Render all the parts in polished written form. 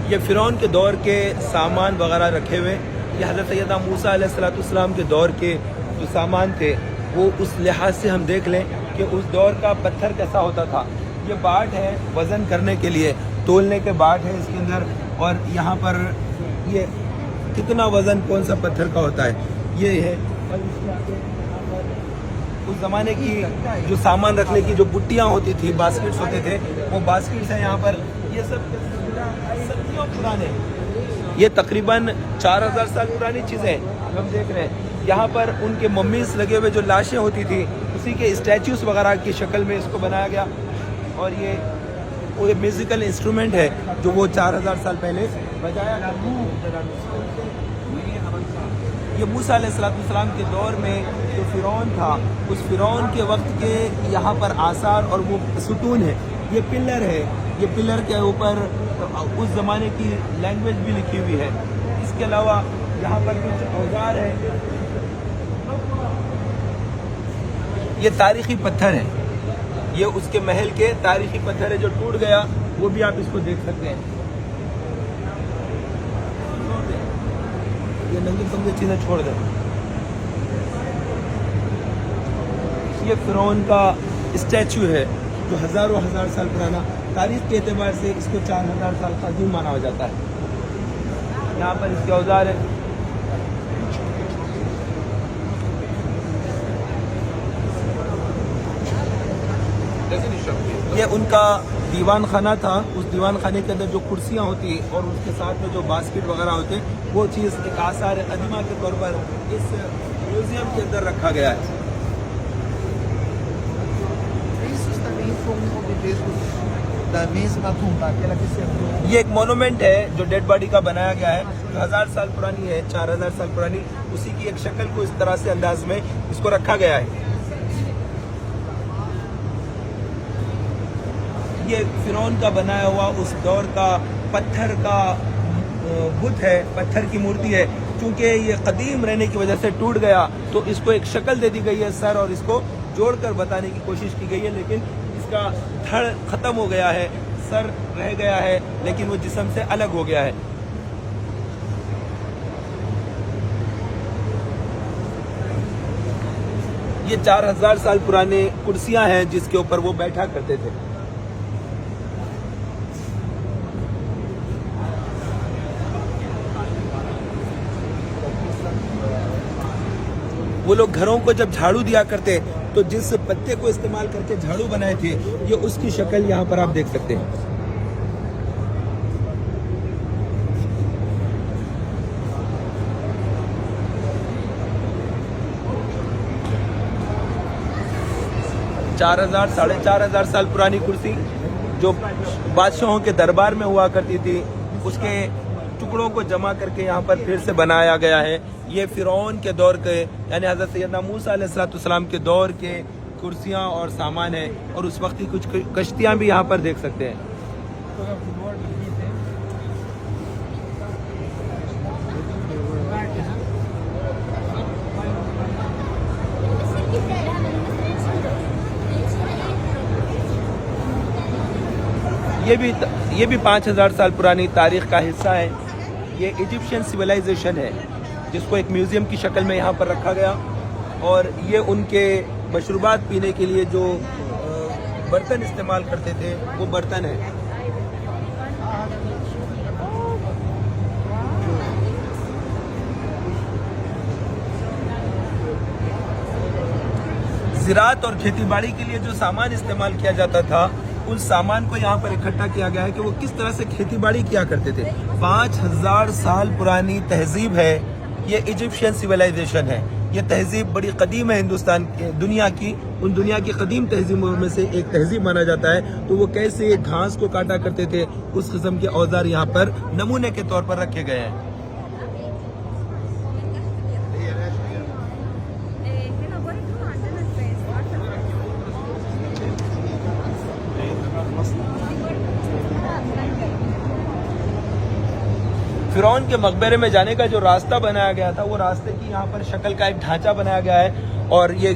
ये फ़िरौन के दौर के सामान वगैरह रखे हुए। ये हज़रत सैयदना मूसा अलैहिस्सलाम के दौर के जो सामान थे वो उस लिहाज से हम देख लें कि उस दौर का पत्थर कैसा होता था। ये बाट है वज़न करने के लिए, तोलने के बाट है इसके अंदर, और यहाँ पर ये कितना वज़न कौन सा पत्थर का होता है ये है। और इसके आगे यहाँ पर उस ज़माने की जो सामान रखने की जो बुट्टियाँ होती थी, बास्केट्स होते थे, वो बास्केट्स हैं यहाँ पर। ये सब सदियों पुराने, ये तकरीबन 4000 साल पुरानी चीज़ें हम देख रहे हैं। यहाँ पर उनके मम्मीज़ लगे हुए जो लाशें होती थी उसी के स्टैचूज़ वगैरह की शक्ल में इसको बनाया गया। और ये म्यूज़िकल इंस्ट्रूमेंट है जो वो 4000 साल पहले बजाया गया। ये मूसा अलैहिस्सलाम के दौर में जो फ़िरौन था उस फ़िरौन के वक्त के यहाँ पर आसार और वो सुतून है। ये पिलर है, ये पिलर के ऊपर उस ज़माने की लैंग्वेज भी लिखी हुई है। इसके अलावा यहाँ पर कुछ औजार है। ये तारीख़ी पत्थर है, ये उसके महल के तारीख़ी पत्थर है जो टूट गया, वो भी आप इसको देख सकते हैं। ये नंगे पंगे चीज़ें छोड़ दें। ये फ़िरौन का स्टैचू है जो हज़ारों हज़ार साल पुराना, तारीख़ के एतबार से इसको 4000 साल कदीम माना जाता है। यहाँ पर इसके औजार है। ये उनका दीवान खाना था। उस दीवान खाने के अंदर जो कुर्सियाँ होती और उसके साथ में जो बास्केट वगैरह होते, वो चीज़ एक आसार कदीमा के तौर पर इस म्यूज़ियम के अंदर रखा गया है। ये एक मोनूमेंट है जो डेड बॉडी का बनाया गया है, 1000 साल पुरानी है, 4000 साल पुरानी। उसी की एक शक्ल को इस तरह से अंदाज में इसको रखा गया है। ये फ़िरौन का बनाया हुआ उस दौर का पत्थर का बुत है, पत्थर की मूर्ति है। क्योंकि ये कदीम रहने की वजह से टूट गया तो इसको एक शक्ल दे दी गई है सर, और इसको जोड़कर बताने की कोशिश की गई है, लेकिन इसका धड़ ख़त्म हो गया है, सर रह गया है, लेकिन वो जिस्म से अलग हो गया है। ये 4000 साल पुराने कुर्सियां हैं जिसके ऊपर वो बैठा करते थे। वो लोग घरों को जब झाड़ू दिया करते तो जिस पत्ते को इस्तेमाल करके झाड़ू बनाए थे, ये उसकी शक्ल यहाँ पर आप देख सकते हैं। साढ़े चार हजार साल पुरानी कुर्सी जो बादशाहों के दरबार में हुआ करती थी, उसके टुकड़ों को जमा करके यहाँ पर फिर से बनाया गया है। ये फ़िरौन के दौर के, यानी हज़रत सैयदना मूसा अलैहिस्सलाम के दौर के कुर्सियाँ और सामान है, और उस वक्त की कुछ कश्तियाँ भी यहाँ पर देख सकते हैं। ये भी 5000 साल पुरानी तारीख का हिस्सा है। ये इजिप्शियन सिविलाइजेशन है जिसको एक म्यूज़ियम की शक्ल में यहाँ पर रखा गया, और ये उनके मशरूबात पीने के लिए जो बर्तन इस्तेमाल करते थे वो बर्तन है। ज़राअत और खेतीबाड़ी के लिए जो सामान इस्तेमाल किया जाता था, उस सामान को यहाँ पर इकट्ठा किया गया है कि वो किस तरह से खेतीबाड़ी किया करते थे। 5000 साल पुरानी तहजीब है ये, इजिप्शियन सिविलाइजेशन है। ये तहजीब बड़ी कदीम है हिंदुस्तान के, दुनिया की उन दुनिया की कदीम तहजीबों में से एक तहजीब माना जाता है। तो वो कैसे घास को काटा करते थे, उस किस्म के औजार यहाँ पर नमूने के तौर पर रखे गए हैं। फ़िरौन के मकबरे में जाने का जो रास्ता बनाया गया था, वो रास्ते की यहाँ पर शक्ल का एक ढांचा बनाया गया है, और ये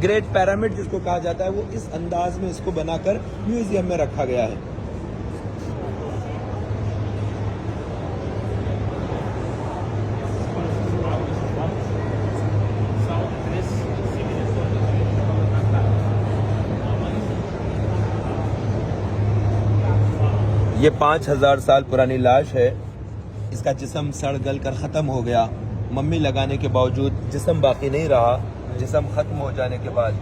ग्रेट पिरामिड जिसको कहा जाता है, वो इस अंदाज में इसको बनाकर म्यूजियम में रखा गया है। ये 5000 साल पुरानी लाश है। इसका जिस्म सड़ गल कर ख़त्म हो गया। मम्मी लगाने के बावजूद जिस्म बाकी नहीं रहा। जिस्म ख़त्म हो जाने के बाद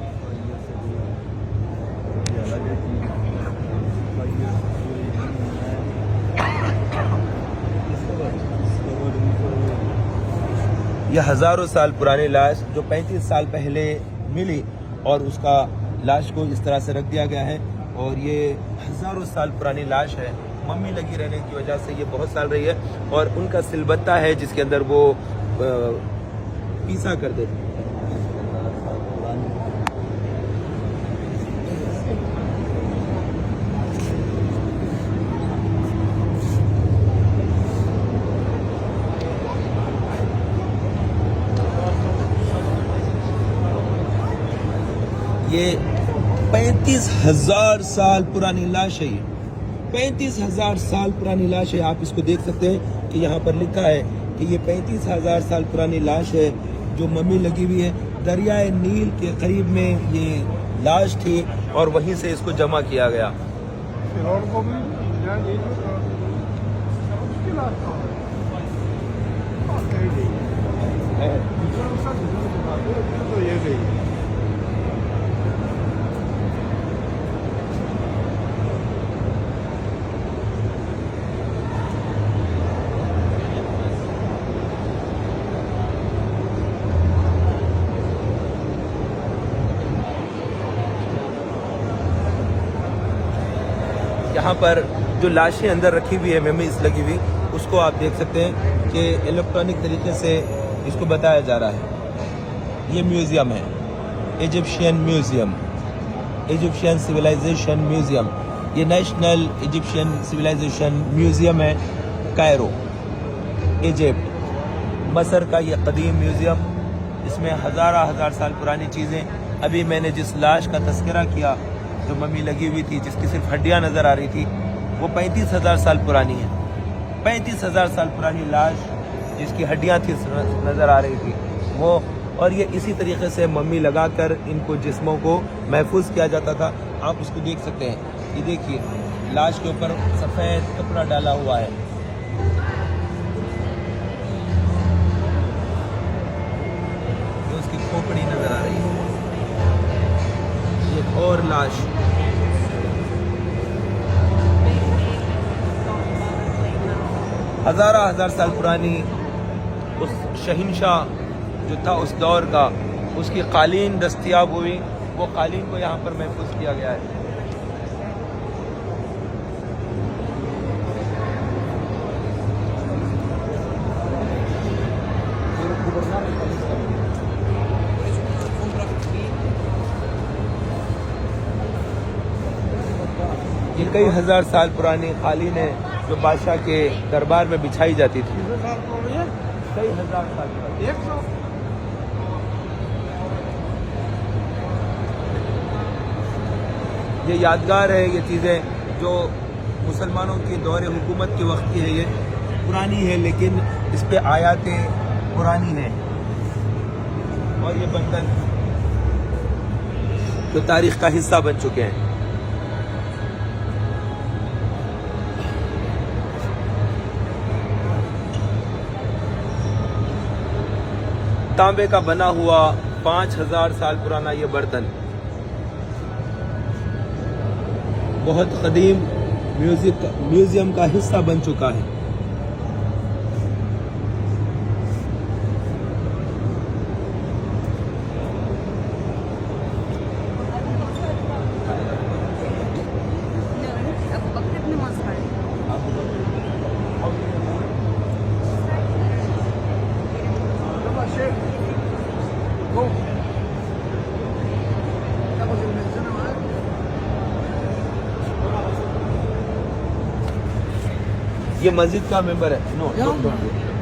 यह हज़ारों साल पुरानी लाश जो 35 साल पहले मिली और उसका लाश को इस तरह से रख दिया गया है। और ये हज़ारों साल पुरानी लाश है। मम्मी लगी रहने की वजह से ये बहुत साल रही है। और उनका सिलबत्ता है जिसके अंदर वो पीसा करते थे। ये 35,000 साल पुरानी लाश है। ये 35,000 साल पुरानी लाश है। आप इसको देख सकते हैं कि यहाँ पर लिखा है कि ये 35,000 साल पुरानी लाश है जो मम्मी लगी हुई है। दरियाए नील के करीब में ये लाश थी और वहीं से इसको जमा किया गया। यहाँ पर जो लाशें अंदर रखी हुई है, मेमोरीज लगी हुई, उसको आप देख सकते हैं कि इलेक्ट्रॉनिक तरीके से इसको बताया जा रहा है। ये म्यूज़ियम है, Egyptian museum, Egyptian civilization museum. ये नेशनल इजिप्शियन सिविलाइजेशन म्यूज़ियम है, कायरो, इजिप्ट। मसर का ये कदीम म्यूज़ियम, इसमें हज़ार साल पुरानी चीज़ें। अभी मैंने जिस लाश का तस्करा किया जो मम्मी लगी हुई थी, जिसकी सिर्फ हड्डियां नज़र आ रही थी, वो 35,000 साल पुरानी है। 35,000 साल पुरानी लाश जिसकी हड्डियां थी नज़र आ रही थी वो। और ये इसी तरीके से मम्मी लगाकर इनको जिस्मों को महफूज किया जाता था। आप उसको देख सकते हैं। ये देखिए, लाश के ऊपर सफ़ेद कपड़ा डाला हुआ है। ये उसकी खोपड़ी नज़र आ रही है। ये और लाश, हज़ार साल पुरानी उस शहंशाह जो था उस दौर का, उसकी कालीन दस्तयाब हुई। वो कालीन को यहाँ पर महफूज किया गया है। ये कई हज़ार साल पुरानी कालीन है जो बादशाह के दरबार में बिछाई जाती थी। कई हज़ार साल पुरानी। ये यादगार है। ये चीज़ें जो मुसलमानों की दौरे हुकूमत के वक्त की है, ये पुरानी है लेकिन इस पे आयातें पुरानी हैं। और ये बर्तन जो तारीख़ का हिस्सा बन चुके हैं। तांबे का बना हुआ 5,000 साल पुराना ये बर्तन बहुत कदीम म्यूज़ियम का हिस्सा बन चुका है। ये मस्जिद का मेंबर है। No don't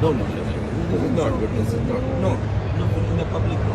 know in public no.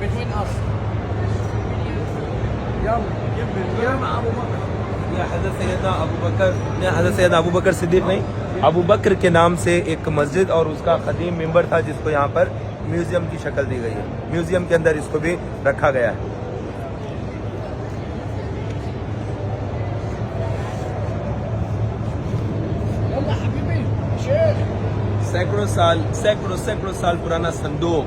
between us. ये हज़रत सैयदना अबू बकर सिद्दीक़ नहीं, अबू बकर के नाम से एक मस्जिद और उसका कदीम मेंबर था जिसको यहाँ पर म्यूज़ियम की शक्ल दी गई है। म्यूज़ियम के अंदर इसको भी रखा गया है। सैकड़ों साल पुराना संदूक।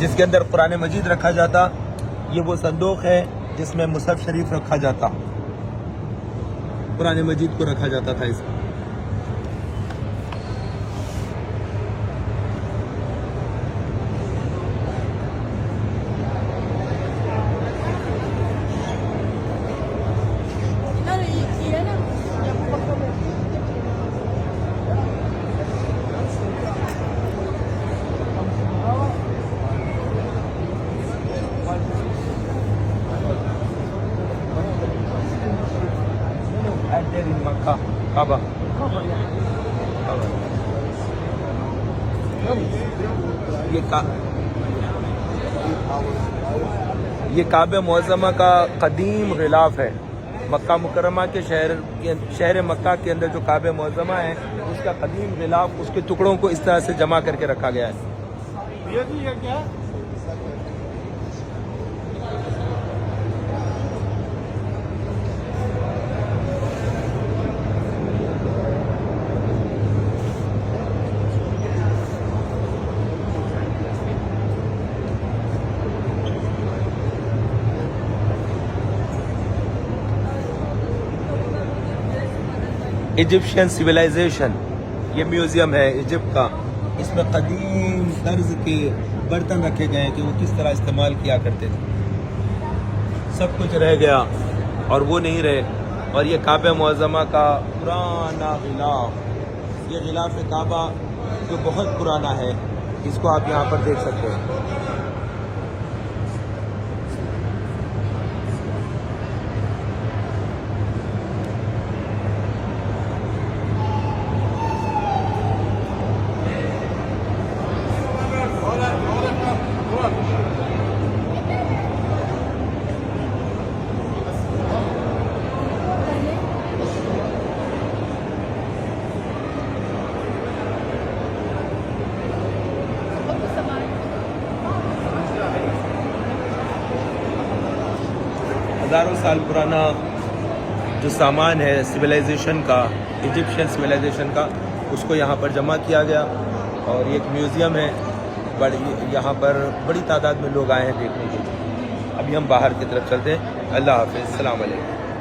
जिसके अंदर कुरान मजीद रखा जाता, ये वो संदूक है जिसमें मुसहफ शरीफ रखा जाता, कुरान मजीद को रखा जाता था इसमें। काबा ये काबे मुअज़्ज़मा का कदीम गिलाफ है। मक्का मुकर्रमा के शहर मक्का के अंदर जो काबे मुअज़्ज़मा है, उसका कदीम गिलाफ, उसके टुकड़ों को इस तरह से जमा करके रखा गया है। ये क्या? इजिप्शियन सिविलाइजेशन, ये म्यूज़ियम है इजिप्ट का। इसमें कदीम तर्ज के बर्तन रखे गए हैं कि वो किस तरह इस्तेमाल किया करते थे। सब कुछ रह गया और वो नहीं रहे। और ये काबे मुअज़्ज़मा का पुराना गिलाफ, ये गिलाफ काबा जो बहुत पुराना है, इसको आप यहाँ पर देख सकते हैं। हज़ारों साल पुराना जो सामान है सिविलाइजेशन का, इजिप्शियन सिविलाइजेशन का, उसको यहाँ पर जमा किया गया। और ये एक म्यूज़ियम है, यहाँ पर बड़ी तादाद में लोग आए हैं देखने के लिए। अभी हम बाहर की तरफ चलते हैं। अल्लाह हाफ़िज़, अस्सलाम वालेकुम।